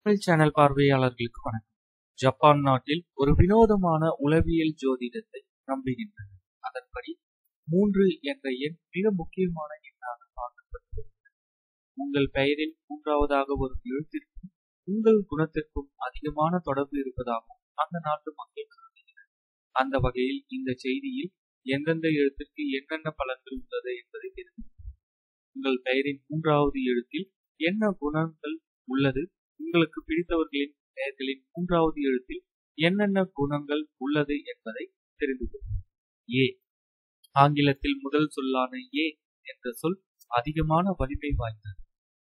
Tamil channel பார்வையாளர்களுக்கு வணக்கம். Japan நாட்டில் ஒரு வினோதமான உளவியல் ஜோதிடத்தை நம்புகின்றனர். அதன்படி 3 என்ற எண் மிக முக்கியமான எண்ணாக பார்க்கப்படுகிறது. உங்கள் பெயரில் 3வதாக வரும் எழுத்திற்கும் உங்கள் குணத்திற்கும் அதிகமான தொடர்பு இருப்பதாகவும் அந்த நாட்டு மக்கள் கருதுகின்றனர். அந்த வகையில் இந்த செய்தியில் எந்தெந்த எழுத்திற்கு என்னென்ன பலன்கள் உள்ளது என்பதை தெரிந்து உங்கள் பெயரின் 3வது எழுத்தில் என்ன குணங்கள் உள்ளது, உங்களுக்கு பிடித்தவர்களின் பெயர்களின் 3வது எழுத்தில் என்னென்ன குணங்கள் உள்ளது என்பதை தெரிந்து கொள்ளுங்கள். ஏ. ஆங்கிலத்தில் முதல் சொல்லான ஏ என்ற சொல் அதிகமான வலிமை வாய்ந்தது.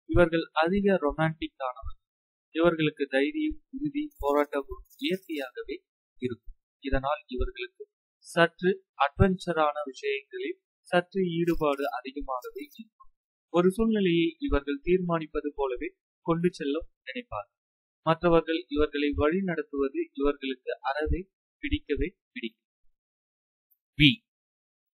இவர்கள் அதிக ரொமான்டிக் ஆனவர்கள். இவர்களுக்கு தைரியம், உறுதி, போராட்ட குணம் இயற்கையாகவே இருக்கும். இதனால் இவர்களுக்கு சற்று அட்வென்ச்சரான விஷயங்களில் சற்று ஈடுபாடு அதிகமாகவே இருக்கும். ஒரு சூழ்நிலையை இவர்கள் தீர்மானிப்பது போலவே கொண்டு செல்ல நினைப்பார்கள். மற்றவர்கள் இவர்களை வழி நடத்துவது இவர்களுக்கு அறவே பிடிக்கவே பிடிக்கும். பி.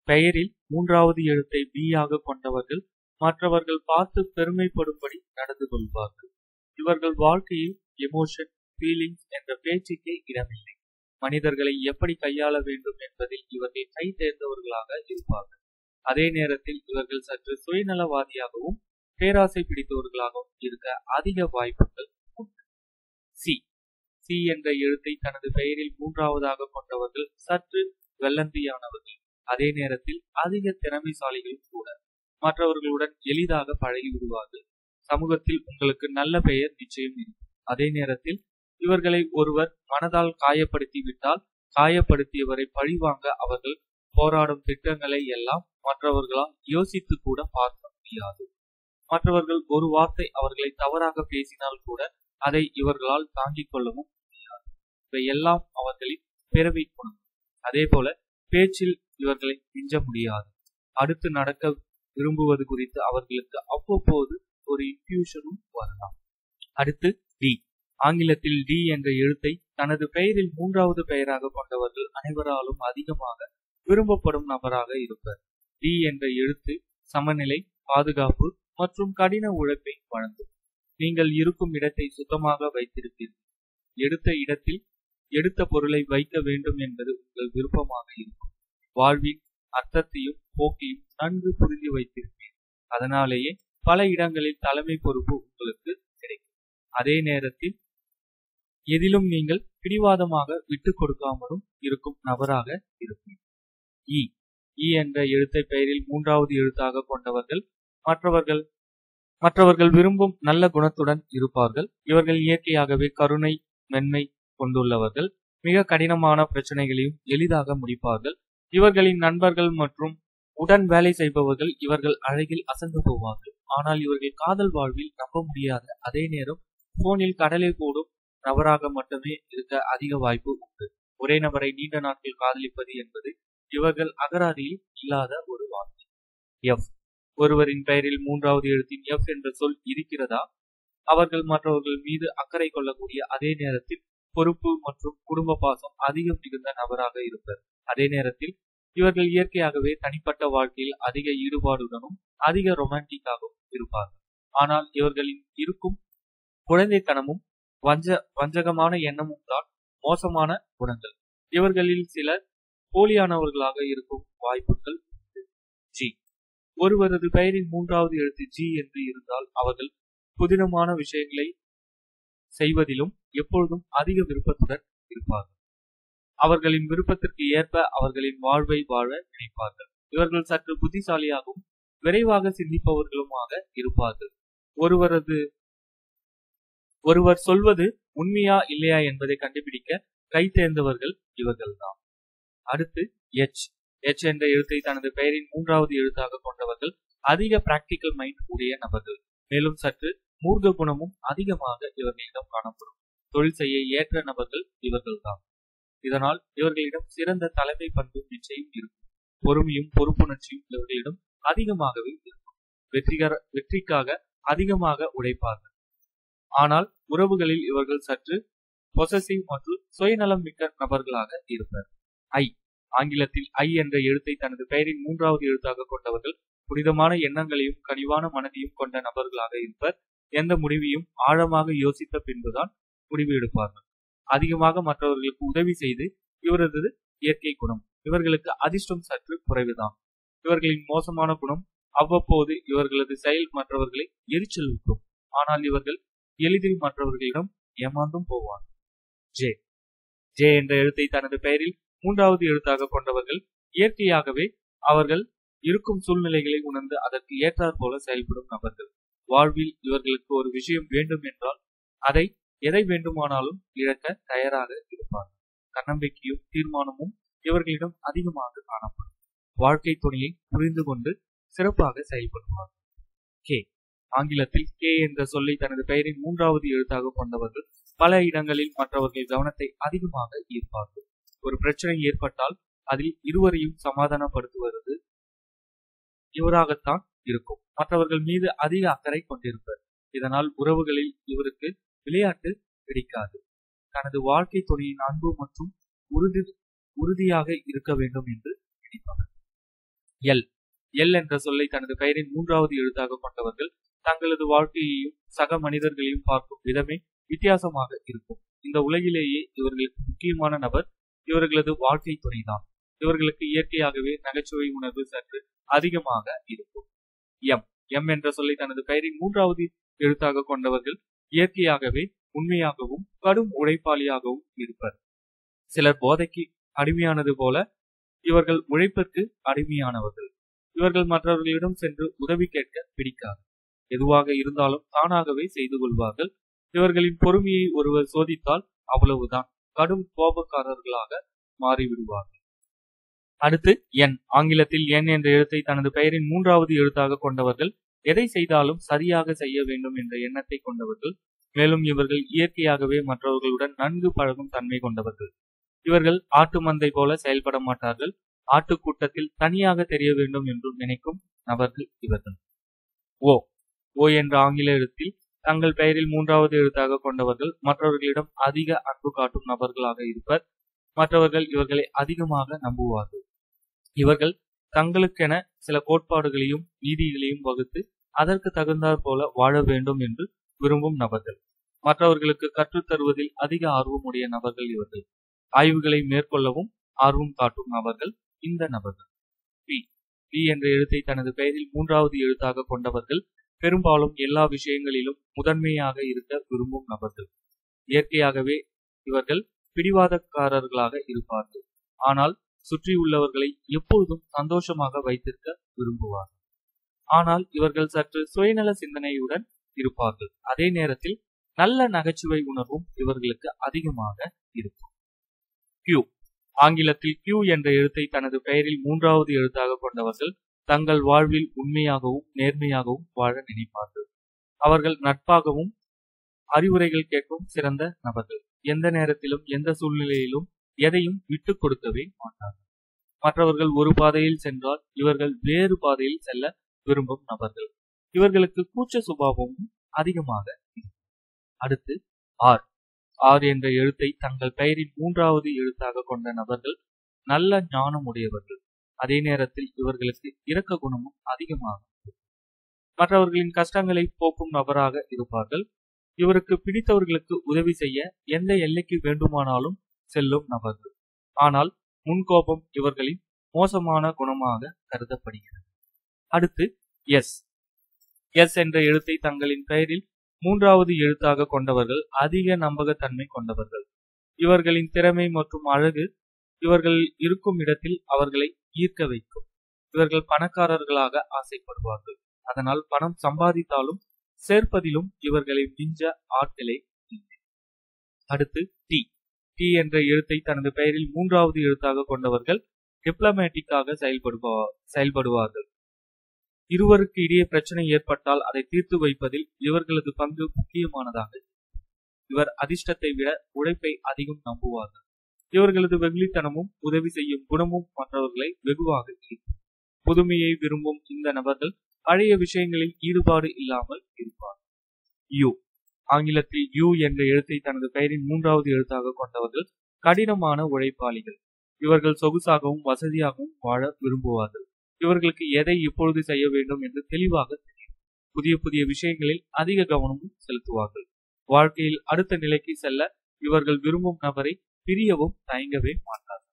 பெயரில் 3வது எழுத்தை பி ஆக கொண்டவர்கள் மற்றவர்கள் பார்த்து பெருமைப்படும்படி நடந்து கொள்வார்கள். இவர்கள் வாழ்க்கையில் எமோஷன், ஃபீலிங்ஸ் என்ற பேச்சுக்கே இடமில்லை. மனிதர்களை எப்படி கையாள வேண்டும் என்பதில் இவர்கள் கை தேர்ந்தவர்களாக இருப்பார்கள். அதே நேரத்தில் இவர்கள் சற்று சுயநலவாதியாகவும் பேராசை பிடித்தவர்களாகவும் இருக்க அதிக வாய்ப்புகள் உண்டு. சி. சி என்ற எழுத்தை தனது பெயரில் 3வதாக கொண்டவர்கள் சற்று வெள்ளந்தியானவர்கள். அதே நேரத்தில் அதிக திறமைசாலிகளும் கூட. மற்றவர்களுடன் எளிதாக பழகி விடுவார்கள். சமூகத்தில் உங்களுக்கு நல்ல பெயர் நிச்சயம் இருக்கும். அதே நேரத்தில் இவர்களை ஒருவர் மனதால் காயப்படுத்தி விட்டால் காயப்படுத்தியவரை பழிவாங்க அவர்கள் போராடும் திட்டங்களை எல்லாம் மற்றவர்களால் யோசித்து கூட பார்க்க முடியாது. மற்றவர்கள் ஒரு வார்த்தை அவர்களை தவறாக பேசினால் கூட அதை இவர்களால் தாங்கிக் கொள்ளவும் முடியாது. இவையெல்லாம் அவர்களின் பிறவி குணம். அதே போல பேச்சில் இவர்களை மிஞ்ச முடியாது. அடுத்து நடக்க விரும்புவது குறித்து அவர்களுக்கு அவ்வப்போது ஒரு இன்ட்யூஷனும் வரலாம். அடுத்து டி. ஆங்கிலத்தில் டி என்ற எழுத்தை தனது பெயரில் 3வது பெயராக கொண்டவர்கள் அனைவராலும் அதிகமாக விரும்பப்படும் நபராக இருப்பர். டி என்ற எழுத்து சமநிலை, பாதுகாப்பு மற்றும் கடின உழைப்பை வழங்கும். நீங்கள் இருக்கும் இடத்தை சுத்தமாக வைத்திருப்பீர்கள். எடுத்த இடத்தில் எடுத்த பொருளை வைக்க வேண்டும் என்பது உங்கள் விருப்பமாக இருக்கும். வாழ்வின் அர்த்தத்தையும் போக்கையும் நன்கு புரிந்து வைத்திருப்பீர்கள். அதனாலேயே பல இடங்களில் தலைமை பொறுப்பு உங்களுக்கு கிடைக்கும். அதே நேரத்தில் எதிலும் நீங்கள் பிடிவாதமாக விட்டுக் கொடுக்காமலும் இருக்கும் நபராக இருப்பீர்கள். இ. இ என்ற எழுத்தை பெயரில் 3வது எழுத்தாக கொண்டவர்கள் மற்றவர்கள் விரும்பும் நல்ல குணத்துடன் இருப்பார்கள். இவர்கள் இயற்கையாகவே கருணை, மென்மை கொண்டுள்ளவர்கள். மிக கடினமான பிரச்சனைகளையும் எளிதாக முடிப்பார்கள். இவர்களின் நண்பர்கள் மற்றும் உடன் வேலை செய்பவர்கள் இவர்கள் அழகில் அசந்து போவார்கள். ஆனால் இவர்கள் காதல் வாழ்வில் நம்ப முடியாத, அதே நேரம் போனில் கடலை போடும் நபராக மட்டுமே இருக்க அதிக வாய்ப்பு உண்டு. ஒரே நபரை நீண்ட நாட்கள் காதலிப்பது என்பது இவர்கள் அகராதியில் இல்லாத ஒரு வார்த்தை. எஃப். ஒருவரின் பெயரில் 3வது எழுத்தின் எஃப் என்ற சொல் இருக்கிறதா? அவர்கள் மற்றவர்கள் மீது அக்கறை கொள்ளக்கூடிய, அதே நேரத்தில் பொறுப்பு மற்றும் குடும்ப பாசம் அதிகம் மிகுந்த நபராக இருப்பர். அதே நேரத்தில் இவர்கள் இயற்கையாகவே தனிப்பட்ட வாழ்க்கையில் அதிக ஈடுபாடுடனும் அதிக ரொமான்டிக்காகவும் இருப்பார்கள். ஆனால் இவர்களின் இருக்கும் குழந்தைத்தனமும் வஞ்சகமான எண்ணமும் தான் மோசமான குணங்கள். இவர்களில் சிலர் போலியானவர்களாக இருக்கும் வாய்ப்புகள் உண்டு. ஜி. ஒருவரது பெயரின் 3வது எழுத்து ஜி என்று இருந்தால் அவர்கள் புதினமான விஷயங்களை செய்வதிலும் எப்பொழுதும் அதிக விருப்பத்துடன் இருப்பார்கள். அவர்களின் விருப்பத்திற்கு ஏற்ப அவர்களின் வாழ்வை வாழ நினைப்பார்கள். இவர்கள் சற்று புத்திசாலியாகவும் விரைவாக சிந்திப்பவர்களுமாக இருப்பார்கள். ஒருவர் சொல்வது உண்மையா இல்லையா என்பதை கண்டுபிடிக்க கை தேர்ந்தவர்கள் இவர்கள்தான். அடுத்து எச். எச் என்ற எழுத்தை தனது பெயரின் 3வது எழுத்தாக கொண்டவர்கள் அதிக பிராக்டிக்கல் மைண்ட் உடைய நபர்கள். மேலும் சற்று மூர்க்க குணமும் அதிகமாக இவர்களிடம் காணப்படும். தொழில் செய்ய ஏற்ற நபர்கள் இவர்கள்தான். இதனால் இவர்களிடம் சிறந்த தலைமை பண்பு நிச்சயம் இருக்கும். பொறுமையும் பொறுப்புணர்ச்சியும் இவர்களிடம் அதிகமாகவே இருக்கும். வெற்றிக்காக அதிகமாக உழைப்பார்கள். ஆனால் உறவுகளில் இவர்கள் சற்று பொசசிவ் மற்றும் சுயநலம் மிக்க நபர்களாக இருப்பர். ஐ. ஆங்கிலத்தில் ஐ என்ற எழுத்தை தனது பெயரின் 3வது எழுத்தாக கொண்டவர்கள் புனிதமான எண்ணங்களையும் கனிவான மனதையும் கொண்ட நபர்களாக இருப்பர். எந்த முடிவையும் ஆழமாக யோசித்த பின்புதான் முடிவு எடுப்பார்கள். அதிகமாக மற்றவர்களுக்கு உதவி செய்து இவரது இயற்கை குணம். இவர்களுக்கு அதிர்ஷ்டம் சற்று குறைவுதான். இவர்களின் மோசமான குணம் அவ்வப்போது இவர்களது செயல் மற்றவர்களை எரிச்சல் ஊட்டும். ஆனால் இவர்கள் எளிதில் மற்றவர்களிடம் ஏமாந்தும் போவார். ஜே ஜே என்ற எழுத்தை தனது பெயரில் 3வது எழுத்தாக கொண்டவர்கள் இயற்கையாகவே அவர்கள் இருக்கும் சூழ்நிலைகளை உணர்ந்து அதற்கு ஏற்றாற் போல செயல்படும் நபர்கள். வாழ்வில் இவர்களுக்கு ஒரு விஷயம் வேண்டும் என்றால் எதை வேண்டுமானாலும் இழக்க தயாராக இருப்பார்கள். தன்னம்பிக்கையும் தீர்மானமும் இவர்களிடம் அதிகமாக காணப்படும். வாழ்க்கை துணையை புரிந்து கொண்டு சிறப்பாக செயல்படுவார்கள். கே ஆங்கிலத்தில் கே என்ற சொல்லை தனது பெயரின் 3வது எழுத்தாக கொண்டவர்கள் பல இடங்களில் மற்றவர்கள் கவனத்தை அதிகமாக ஈர்ப்பார்கள். ஒரு பிரச்சனை ஏற்பட்டால் அதில் இருவரையும் சமாதானப்படுத்துவது இவராகத்தான் இருக்கும். மற்றவர்கள் மீது அதிக அக்கறை கொண்டிருப்பர். இதனால் உறவுகளில் இவருக்கு விளையாட்டு பிடிக்காது. தனது வாழ்க்கை துணையின் அன்பு மற்றும் உறுதியாக இருக்க வேண்டும் என்று நினைப்பவர். எல் எல் என்ற சொல்லை தனது பெயரின் 3வது எழுத்தாக கொண்டவர்கள் தங்களது வாழ்க்கையையும் சக மனிதர்களையும் பார்க்கும் விதமே வித்தியாசமாக இருக்கும். இந்த உலகிலேயே இவர்களுக்கு முக்கியமான நபர் இவர்களது வாழ்க்கை துணைதான். இவர்களுக்கு இயற்கையாகவே நகைச்சுவை உணர்வு சற்று அதிகமாக இருக்கும். எம் எம் என்ற சொல்லை தனது பெயரின் 3வது எழுத்தாக கொண்டவர்கள் இயற்கையாகவே உண்மையாகவும் கடும் உழைப்பாளியாகவும் இருப்பர். சிலர் போதைக்கு அடிமையானது போல இவர்கள் உழைப்பிற்கு அடிமையானவர்கள். இவர்கள் மற்றவர்களிடம் சென்று உதவி கேட்க பிடிக்காது. எதுவாக இருந்தாலும் தானாகவே செய்து கொள்வார்கள். இவர்களின் பொறுமையை ஒருவர் சோதித்தால் அவ்வளவுதான், கடும் கோபக்காரர்களாக மாறிவிடுவார்கள். அடுத்து என் ஆங்கிலத்தில் என் என்ற எழுத்தை தனது பெயரின் 3வது எழுத்தாக கொண்டவர்கள் எதை செய்தாலும் சரியாக செய்ய வேண்டும் என்ற எண்ணத்தை கொண்டவர்கள். மேலும் இவர்கள் இயற்கையாகவே மற்றவர்களுடன் நன்கு பழகும் தன்மை கொண்டவர்கள். இவர்கள் ஆட்டு மந்தை போல செயல்பட மாட்டார்கள். ஆட்டுக்கூட்டத்தில் தனியாக தெரிய வேண்டும் என்று நினைக்கும் நபர்கள் இவர்கள். ஓ ஓ என்ற ஆங்கில எழுத்தில் தங்கள் பெயரில் 3வது எழுத்தாக கொண்டவர்கள் மற்றவர்களிடம் அதிக அன்பு காட்டும் நபர்களாக இருப்பர். மற்றவர்கள் இவர்களை அதிகமாக நம்புவார்கள். இவர்கள் தங்களுக்கென சில கோட்பாடுகளையும் நீதிகளையும் வகுத்து அதற்கு தகுந்தாற் போல வாழ வேண்டும் என்று விரும்பும் நபர்கள். மற்றவர்களுக்கு கற்றுத் தருவதில் அதிக ஆர்வம் உடைய நபர்கள் இவர்கள். ஆய்வுகளை மேற்கொள்ளவும் ஆர்வம் காட்டும் நபர்கள் இந்த நபர்கள். பி பி என்ற எழுத்தை தனது பெயரில் 3வது எழுத்தாக கொண்டவர்கள் பெரும்பாலும் எல்லா விஷயங்களிலும் முதன்மையாக இருக்க விரும்பும் நபர்கள். இயற்கையாகவே இவர்கள் பிடிவாதக்காரர்களாக இருப்பார்கள். ஆனால் சுற்றியுள்ளவர்களை எப்பொழுதும் சந்தோஷமாக வைத்திருக்க விரும்புவார்கள். ஆனால் இவர்கள் சற்று சுயநல சிந்தனையுடன் இருப்பார்கள். அதே நேரத்தில் நல்ல நகைச்சுவை உணர்வும் இவர்களுக்கு அதிகமாக இருக்கும். கியூ ஆங்கிலத்தில் கியூ என்ற எழுத்தை தனது பெயரில் 3வது எழுத்தாக கொண்டவர்கள் தங்கள் வாழ்வில் உண்மையாகவும் நேர்மையாகவும் வாழ நினைப்பார்கள். அவர்கள் நட்பாகவும் அறிவுரைகள் கேட்கும் சிறந்த நபர்கள். எந்த நேரத்திலும் எந்த சூழ்நிலையிலும் எதையும் விட்டுக் கொடுக்கவே மாட்டார்கள். மற்றவர்கள் ஒரு பாதையில் சென்றால் இவர்கள் வேறு பாதையில் செல்ல விரும்பும் நபர்கள். இவர்களுக்கு கூச்ச சுபாவமும் அதிகமாக இருக்கும். அடுத்து ஆர் ஆர் என்ற எழுத்தை தங்கள் பெயரின் 3வது எழுத்தாக கொண்ட நபர்கள் நல்ல ஞானம் உடையவர்கள். அதே நேரத்தில் இவர்களுக்கு இரக்க குணமும் அதிகமாக இருக்கும். மற்றவர்களின் கஷ்டங்களை போக்கும் நபராக இருப்பார்கள். இவருக்கு பிடித்தவர்களுக்கு உதவி செய்ய எந்த எல்லைக்கு வேண்டுமானாலும் செல்லும் நபர்கள். ஆனால் முன்கோபம் இவர்களின் மோசமான குணமாக கருதப்படுகிறது. அடுத்து எஸ் எஸ் என்ற எழுத்தை தங்களின் பெயரில் 3வது எழுத்தாக கொண்டவர்கள் அதிக நம்பகத்தன்மை கொண்டவர்கள். இவர்களின் திறமை மற்றும் அழகு இவர்கள் இருக்கும் இடத்தில் அவர்களை ஈர்க்க வைக்கும். இவர்கள் பணக்காரர்களாக ஆசைப்படுவார்கள். அதனால் பணம் சம்பாதித்தாலும் சேர்ப்பதிலும் இவர்களை மிஞ்ச ஆட்களே இல்லை. அடுத்து டி டி என்ற எழுத்தை தனது பெயரில் 3வது எழுத்தாக கொண்டவர்கள் டிப்ளமேட்டிக்காக செயல்படுவார்கள். இருவருக்கு இடையே பிரச்சனை ஏற்பட்டால் அதை தீர்த்து வைப்பதில் இவர்களது பங்கு முக்கியமானதாக. இவர் அதிர்ஷ்டத்தை விட உழைப்பை அதிகம் நம்புவார்கள். இவர்களது வெகுளித்தனமும் உதவி செய்யும் குணமும் மற்றவர்களை வெகுவாக ஈர்க்கும். புதுமையை விரும்பும் இந்த நபர்கள் பழைய விஷயங்களில் ஈடுபாடு இல்லாமல் இருப்பார். யூ ஆங்கிலத்தில் யூ என்ற எழுத்தை தனது பெயரின் 3வது எழுத்தாக கொண்டவர்கள் கடினமான உழைப்பாளிகள். இவர்கள் சொகுசாகவும் வசதியாகவும் வாழ விரும்புவார்கள். இவர்களுக்கு எதை எப்பொழுது செய்ய வேண்டும் என்று தெளிவாக தெரியும். புதிய புதிய விஷயங்களில் அதிக கவனமும் செலுத்துவார்கள். வாழ்க்கையில் அடுத்த நிலைக்கு செல்ல இவர்கள் விரும்பும் நபரை பிரியவும் தயங்கவே மாட்டார்கள்.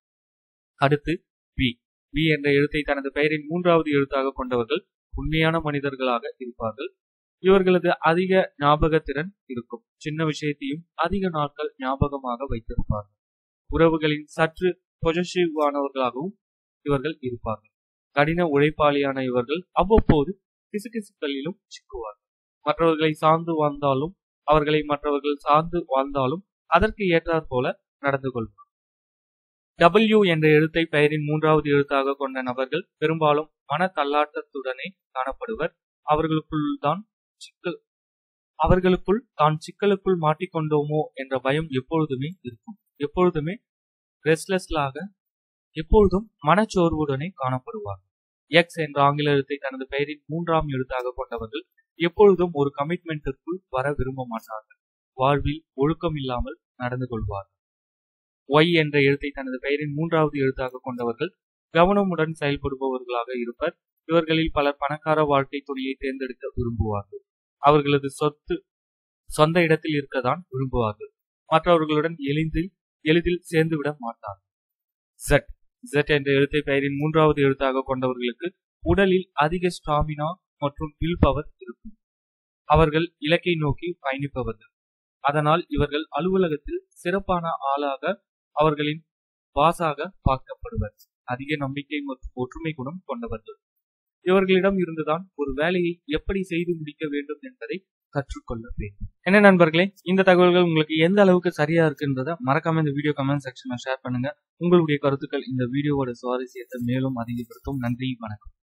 அடுத்து வி. வி என்ற எழுத்தை தனது பெயரின் 3வது எழுத்தாக கொண்டவர்கள் உண்மையான மனிதர்களாக இருப்பார்கள். இவர்களது அதிக ஞாபக திறன் இருக்கும். சின்ன விஷயத்தையும் அதிக நாட்கள் ஞாபகமாக வைத்திருப்பார்கள். உறவுகளின் சற்று பொசசிவானவர்களாகவும் இவர்கள் இருப்பார்கள். கடின உழைப்பாளியான இவர்கள் அவ்வப்போது கிசுகிசுக்களிலும் சிக்குவார்கள். மற்றவர்களை சார்ந்து வாழ்ந்தாலும் அவர்களை மற்றவர்கள் சார்ந்து வாழ்ந்தாலும் அதற்கு ஏற்றாற் போல நடந்து கொள்வார். W என்ற எழுத்தை பெயரின் 3வது எழுத்தாக கொண்ட நபர்கள் பெரும்பாலும் மன தள்ளாட்டத்துடனே காணப்படுவர். அவர்களுக்குள் தான் சிக்கலுக்குள் மாட்டிக்கொண்டோமோ என்ற பயம் எப்பொழுதுமே இருக்கும். எப்பொழுதுமே ரெஸ்ட்லெஸ்ஸாக, எப்பொழுதும் மனச்சோர்வுடனே காணப்படுவார். X என்ற ஆங்கில எழுத்தை தனது பெயரின் 3ஆம் எழுத்தாக கொண்டவர்கள் எப்பொழுதும் ஒரு கமிட்மெண்ட்டிற்குள் வர விரும்ப மாட்டார்கள். வாழ்வில் ஒழுக்கம் இல்லாமல் நடந்து கொள்வார்கள். Y என்ற எழுத்தை தனது பெயரின் 3வது எழுத்தாக கொண்டவர்கள் கவனமுடன் செயல்படுபவர்களாக இருப்பர். இவர்களில் பலர் பணக்கார வாழ்க்கை துணையை தேர்ந்தெடுக்க விரும்புவார்கள். அவர்களது சொந்த இடத்தில் இருக்கத்தான் விரும்புவார்கள். மற்றவர்களுடன் எளிதில் சேர்ந்துவிட மாட்டார்கள். Z என்ற எழுத்தை பெயரின் 3வது எழுத்தாக கொண்டவர்களுக்கு உடலில் அதிக ஸ்டாமினா மற்றும் வில் பவர் இருக்கும். அவர்கள் இலக்கை நோக்கி பயணிப்பவர்கள். அதனால் இவர்கள் அலுவலகத்தில் சிறப்பான ஆளாக, அவர்களின் பாஸாக பார்க்கப்படுவர். அதிக நம்பிக்கை மற்றும் ஒற்றுமை குணம் கொண்டவர்கள். இவர்களிடம் இருந்துதான் ஒரு வேலையை எப்படி செய்து முடிக்க வேண்டும் என்பதை கற்றுக்கொள்ள வேண்டும். என்ன நண்பர்களே, இந்த தகவல்கள் உங்களுக்கு எந்த அளவுக்கு சரியா இருக்குன்றத மறக்காம இந்த வீடியோ கமெண்ட் செக்ஷன்ல ஷேர் பண்ணுங்க. உங்களுடைய கருத்துக்கள் இந்த வீடியோவோட சுவாரஸ்யத்தை மேலும் அதிகப்படுத்தும். நன்றி, வணக்கம்.